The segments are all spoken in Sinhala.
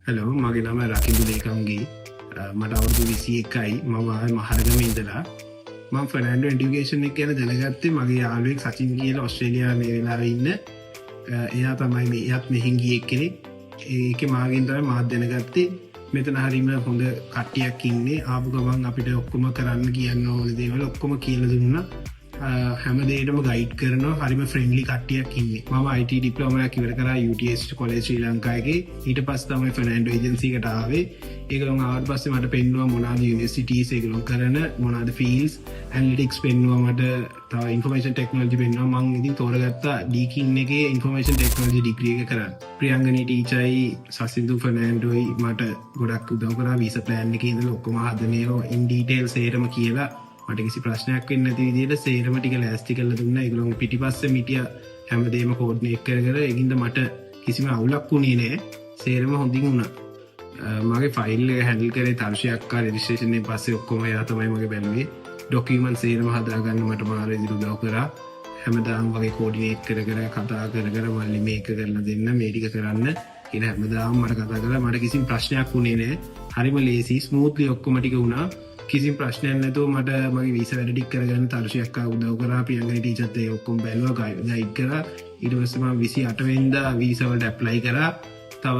හලෝ මගේ නම රකිදු ලේකම්ගේ මට අවුදු 21යි මම මහරගම ඉඳලා මම ෆර්නෑන්ඩෝ එඩියුකේෂන් එක ගැන දැනගත්තේ මගේ යාළුවෙක් සචින් කියලා ඕස්ට්‍රේලියාවේ මේ වෙලාවේ ඉන්න එයා තමයි මේ එයාත් මෙහින් ගිය කෙනෙක් ඒකේ මාගෙන් තමයි මාත් දැනගත්තේ මෙතන හරීම හොඳ කට්ටියක් ඉන්නේ ආපු ගමන් අපිට ඔක්කොම කරන්න කියන්න ඕන දේවල් ඔක්කොම කියලා දුන්නා හැම දෙයකටම ගයිඩ් කරනවා හරිම ෆ්‍රෙන්ඩ්ලි කට්ටියක් ඉන්නේ මම IT ඩිප්ලෝමා එකක් ඉවර කරා UTS කොලෙජ් ශ්‍රී ලංකාවේ ඊට පස්සේ තමයි ෆර්නෑන්ඩෝ ඒජන්සි එකට ආවේ ඒගොල්ලෝ ආවට පස්සේ මට පෙන්නුවා මොනවාද යුනිවර්සිටිස් ඒගොල්ලෝ කරන මොනවාද ෆීල්ඩ්ස් ඇනලිටික්ස් පෙන්නුවා මට තව ඉන්ෆර්මේෂන් ටෙක්නොලොජි පෙන්නුවා මම ඉතින් තෝරගත්තා ඩීකින් එකේ ඉන්ෆර්මේෂන් ටෙක්නොලොජි ඩිග්‍රී එක කරන්න ප්‍රියංගනී ටීචර්යි සසින්දු ෆර්නෑන්ඩෝයි මට ගොඩක් උදව් කරා වීසා ප්ලෑන් එකේ ඉඳලා ඔක්කොම හදන ඒවා ඉන් ඩීටේල් සේරම කියලා මට කිසි ප්‍රශ්නයක් වෙන්නේ නැති විදිහට සේරම ටික ලෑස්ති කරලා දුන්නා. ඒගොල්ලෝ පිටිපස්සේ මිටියා හැමදේම කෝඩිනේට් කර ඒකින්ද මට කිසිම අවුලක් වුණේ නැහැ. සේරම හොඳින් වුණා. මගේ ෆයිල් එක හැන්ඩල් කරේ තර්ෂයක් ආ රෙජිස්ට්‍රේෂන් එකෙන් පස්සේ ඔක්කොම එයා තමයි මගේ බැලුවේ. ඩොකියුමන්ට් සේරම හදාගන්න මට මාර විදිහට උදව් කරා. හැමදාම වගේ කෝඩිනේට් කර කතා කර මල්ලි මේක කරලා දෙන්න මේ ටික කරන්න කියලා හැමදාම මට කතා කරලා මට කිසිම ප්‍රශ්නයක් වුණේ නැහැ. හරිම ලේසි ස්මූත්ලි ඔක්කොම ටික වුණා. කිසිම ප්‍රශ්නයක් නැතුව මට මගේ වීසා වැඩ ටික කරගන්න තර්ෂයක් ආ උදව් කරා ප්‍රියංගනී ටීචර්ත් ඒ ඔක්කොම බැලුවා ගයිඩ් කරා ඊට පස්සේ මම 28 වෙනිදා වීසා වලට ඇප්ලයි කරා තව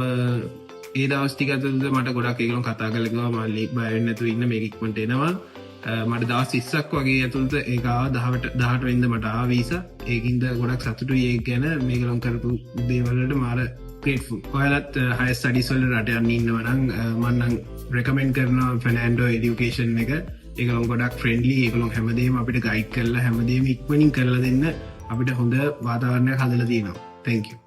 ඒ දවස් ටික ඇතුළත මට ගොඩක් ඒගොල්ලෝ කතා කරලා කිව්වා මල්ලි බය වෙන්න නැතුව ඉන්න මේක ඉක්මනට එනවා මට දවස් 20ක් වගේ ඇතුළත ඒක ආවා 18 වෙනිදා මට ආවා වීසා ඒකින්ද ගොඩක් සතුටුයි ඒක ගැන මේගොල්ලෝ කරපු දේවල් වලට මාර grateful. ඔයාලත් higher studies වල රට යන්න ඉන්නවා නම් මම නම් recommend කරනවා ෆර්නෑන්ඩෝ එඩියුකේෂන් එක. ඒගොල්ලෝ ගොඩක් friendly. ඒගොල්ලෝ හැමදේම අපිට guide කරලා හැමදේම ඉක්මනින් කරලා දෙන්න අපිට හොඳ වාතාවරණයක් හදලා තියෙනවා. Thank you.